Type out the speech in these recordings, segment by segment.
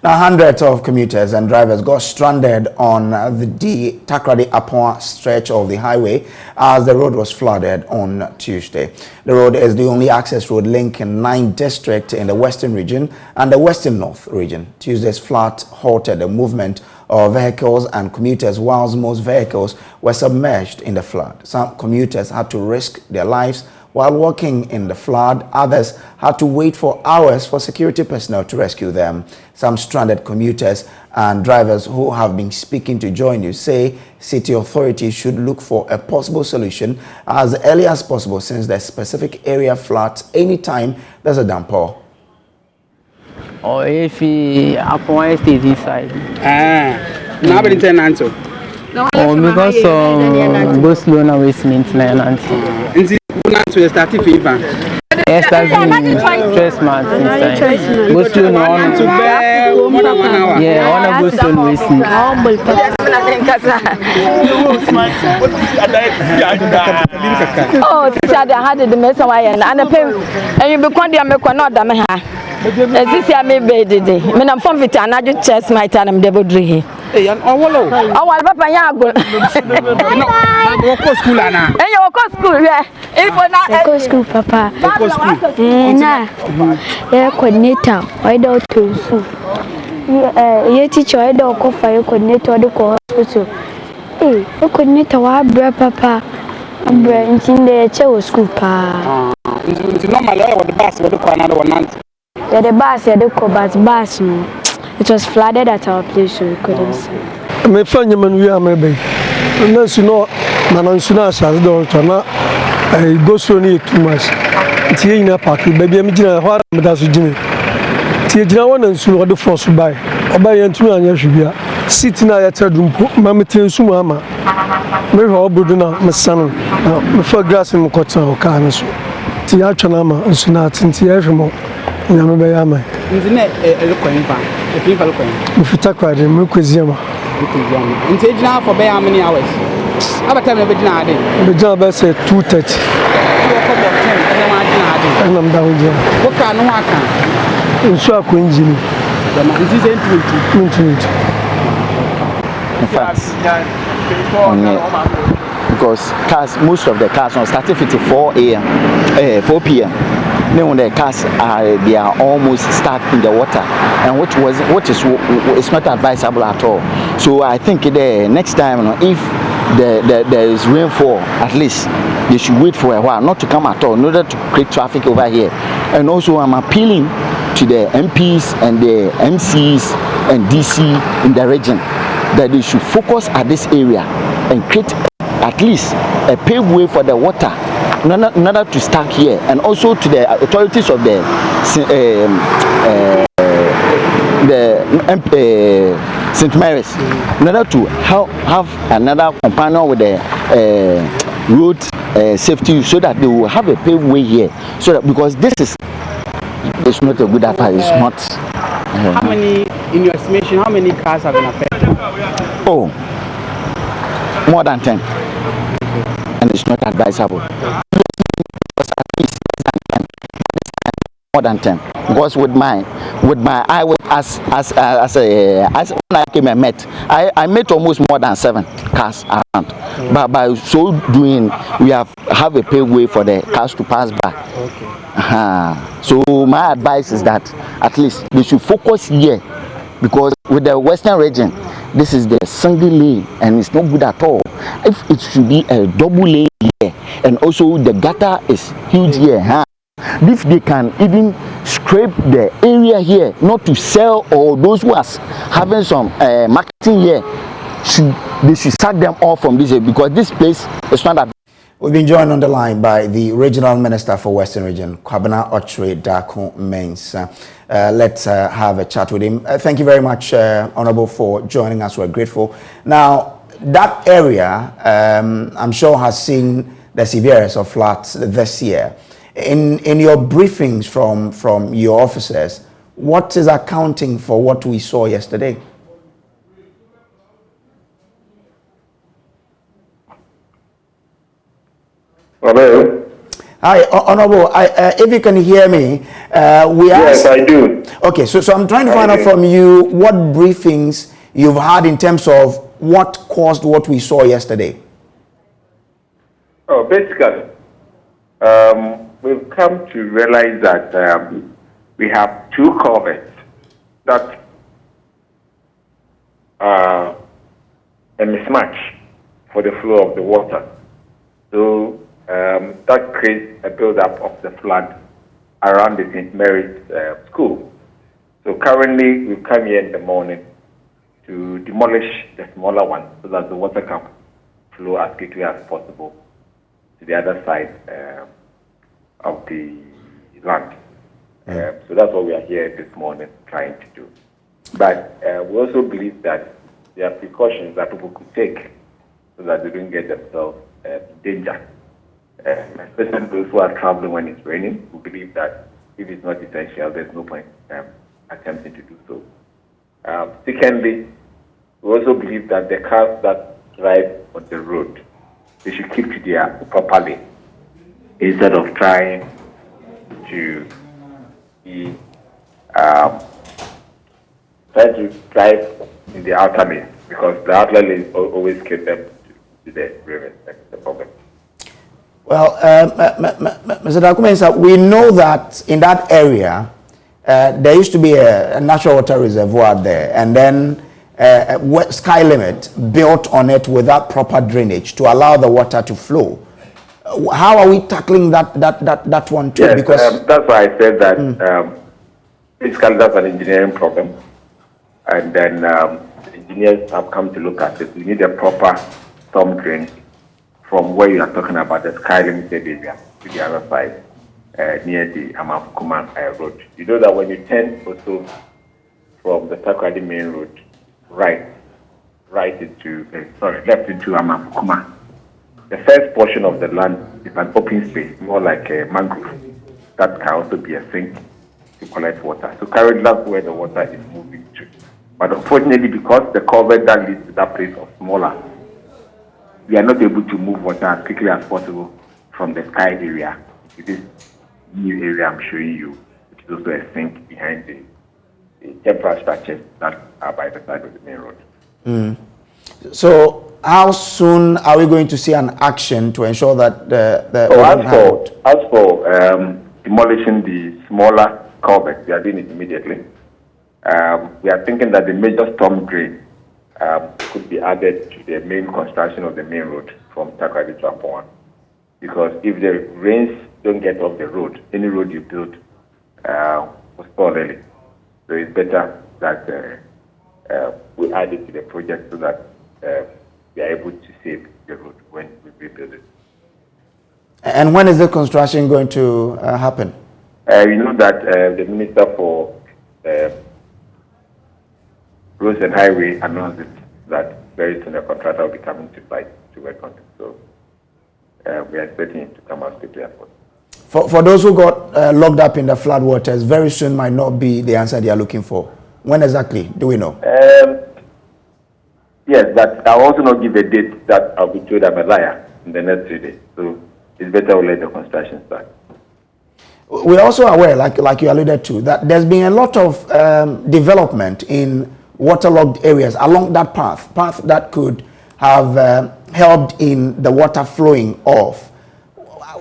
Now, hundreds of commuters and drivers got stranded on the Takoradi-Apowa stretch of the highway as the road was flooded on Tuesday. The road is the only access road linking 9 districts in the western region and the western north region. Tuesday's flood halted the movement of vehicles and commuters, whilst most vehicles were submerged in the flood. Some commuters had to risk their lives while walking in the flood. Others had to wait for hours for security personnel to rescue them. Some stranded commuters and drivers who have been speaking to JoyNews say city authorities should look for a possible solution as early as possible, since the specific area floods anytime there's a downpour. Or if Apowa stays inside. Now we didn't answer. Because go slow now waste maintenance. To the starting fever. Yes, that's stress man inside. Go slow now to bear more than 1 hour. Yeah, I wanna go slow waste. Oh, I had the mess away and I pay and you become the American. This year, maybe today. When I'm from Vita, I just chest my time. I'm double drinking. Hey, and oh, Papa, Yago. School, Anna. And you go school, yeah. If we're not go school, Papa. Nah, yeah, coordinator. I don't do so. Yeah, teacher, I don't go for your coordinator. The hospital. Hey, your coordinator, what, Papa? I'm in the chair school, Pa. It's normal. I the bus. We do another one. Yeah, the bus, yeah, the bus. It was flooded at our place, so we couldn't see. My friend, we are maybe. Unless you know, Manonsuna has done I go so near too much. Tina Park, baby, I'm Jina, what I'm does Jimmy. Tina one and soon what the force to buy. Or buy and 2 years should be sitting at a room, Mamma Sumama. Maybe all Buduna, my son, before grass and Mokota or Carnes. Tia Chanama and Sunat and Tia Evermore. Yama. Internet a coin, a people coin. If you take right in Mukuziama. And take now for how many hours? How about time every day? The job I said 2:30. And I'm down here. What can no one can? So I couldn't Jimmy. It is in fact, because cars, most of the cars started at 4 p.m. Then when the cars they are almost stuck in the water, and it's not advisable at all. So I think the next time, if there is rainfall, at least they should wait for a while, not to come at all, in order to create traffic over here. And also I'm appealing to the MPs and the MCs and DC in the region that they should focus at this area and create at least a paved way for the water in order to start here, and also to the authorities of the St. Mary's in order to have another companion with the road safety, so that they will have a paved way here, so that, because this is not a good advice. It's not. How many, in your estimation, how many cars have been affected? Oh, more than 10, and it's not advisable. More than 10, because with my eye, as when I came and met, I met almost more than 7 cars around. But by so doing, we have a paved way for the cars to pass by. So my advice is that at least they should focus here, because with the western region, this is the single lane and it's not good at all. If it should be a double lane here, and also the gutter is huge here. If they can even scrape the area here, not to sell, or those who are having some marketing here, they should sack them off from this area, because this place is not that. We've been joined on the line by the Regional Minister for Western Region, Kwabena Ochre Dako Mains. Let's have a chat with him. Thank you very much, Honorable, for joining us. We're grateful. Now, that area, I'm sure, has seen the severest of floods this year. In your briefings from your officers, what is accounting for what we saw yesterday? Hello. Hi, Honorable. If you can hear me, Yes, I do. Okay, so I'm trying to find out from you what briefings you've had in terms of what caused what we saw yesterday. Oh, basically, we've come to realize that we have two culverts that are a mismatch for the flow of the water. So that creates a buildup of the flood around the St. Mary's school. So currently, we've come here in the morning to demolish the smaller one so that the water can flow as quickly as possible to the other side of the land. So that's what we are here this morning trying to do. But we also believe that there are precautions that people could take so that they don't get themselves in danger. Especially those who are traveling when it's raining, we believe that if it's not essential, there's no point attempting to do so. Secondly, we also believe that the cars that drive on the road, they should keep to their proper lane instead of trying to be try to drive in the outer lane, because the outer lane always get them to the river. That's the problem. Well, Mr. Dakumensa, we know that in that area, there used to be a natural water reservoir there, and then Sky Limit built on it without proper drainage to allow the water to flow. How are we tackling that one too? Yes, because that's why I said that basically that's an engineering problem, and then the engineers have come to look at it. We need a proper storm drain from where you are talking about the Sky Limited area to the other side near the Amafukuma road. You know that when you turn also from the Takoradi main road left into Amafukuma, the first portion of the land is an open space, more like a mangrove, that can also be a sink to collect water. So currently that's where the water is moving to. But unfortunately, because the culvert that leads to that place is smaller, we are not able to move water as quickly as possible from the Sky area to this new area I'm showing you, which is also a sink behind the temporary structures that are by the side of the main road. So how soon are we going to see an action to ensure that as for demolishing the smaller culverts, we are doing it immediately. We are thinking that the major storm drain could be added to the main construction of the main road from Takoradi-Apowa, because if the rains don't get off the road, any road you build will spoil early. So it's better that we add it to the project so that we are able to save the road when we rebuild it. And when is the construction going to happen? You know that the Minister for Roads and Highway announced it, that very soon a contractor will be coming to site to work on it. So we are expecting it to come out quickly as possible. For those who got locked up in the flood waters, very soon might not be the answer they are looking for. When exactly? Do we know? Yes, but I'll also not give a date that I'll be told I'm a liar in the next 3 days. So it's better we let the construction start. We're also aware, like you alluded to, that there's been a lot of development in waterlogged areas along that path that could have helped in the water flowing off.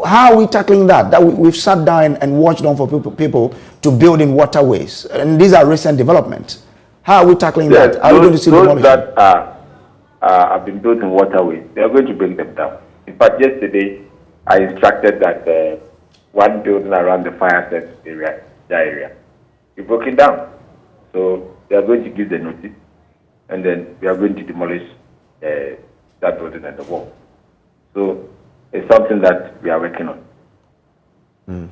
How are we tackling that? That we've sat down and watched on for people to build in waterways, and these are recent developments. How are we tackling that? Are we going to see those that have been built in waterways, they are going to bring them down. In fact, yesterday I instructed that one building around the fire set area be broken down. So they are going to give the notice, and then we are going to demolish that building and the wall. So it's something that we are working on.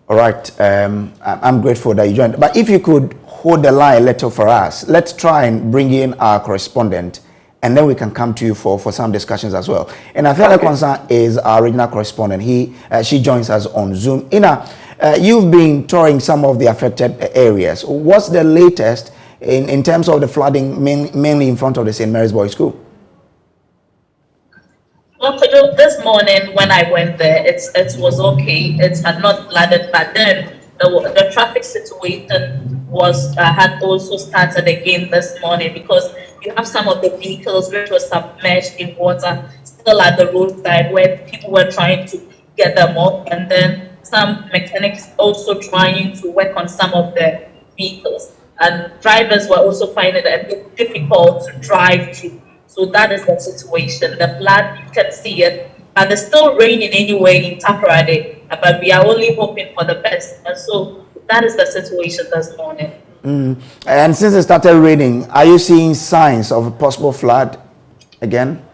All right. I'm grateful that you joined. But if you could hold the line a little for us, let's try and bring in our correspondent, and then we can come to you for some discussions as well. And I feel like concern is our regional correspondent. She joins us on Zoom. Ina, you've been touring some of the affected areas. What's the latest in terms of the flooding, mainly in front of the St. Mary's Boys School? Well, this morning when I went there, it was okay. It had not flooded, but then the traffic situation was had also started again this morning because you have some of the vehicles which were submerged in water still at the roadside where people were trying to get them up, and then some mechanics also trying to work on some of the vehicles, and drivers were also finding it a bit difficult to drive to. So that is the situation. The flood, you can see it, and it's still raining anyway in Takoradi, but we are only hoping for the best. And so that is the situation this morning. And since it started raining, are you seeing signs of a possible flood again?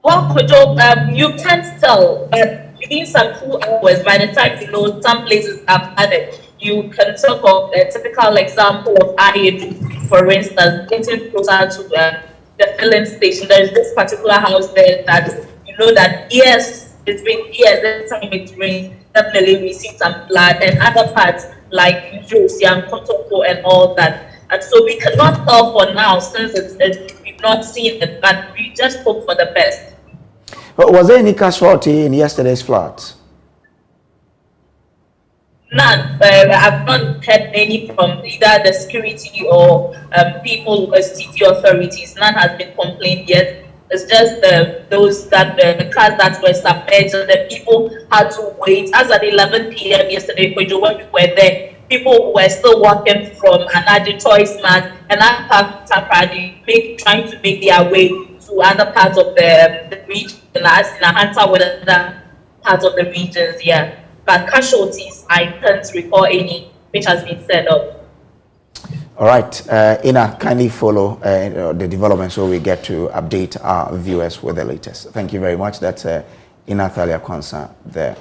Well, Kojo, you can't tell, but within some 2 hours, by the time you know some places have flooded, you can talk of a typical example of Ayedu, for instance, getting closer to the filling station. There is this particular house there that you know that yes, it's been years every time it rains. Definitely we see some flood, and other parts like Josie and Kotoko and all that. And so we cannot tell for now since we've not seen it, but we just hope for the best. Was there any casualty in yesterday's floods? None. I've not heard any from either the security or people, city authorities. None has been complained yet. It's just the cars that were submerged. The people had to wait. As at 11 p.m. yesterday, when we were there, people were still walking from another choice mat and other Takoradi, trying to make their way to other parts of the region, as in Ahanta with other parts of the regions. Yeah. But casualties, I can't recall any which has been set up. All right, Ina, kindly follow the development so we get to update our viewers with the latest. Thank you very much. That's Ina Thalia Konsa there.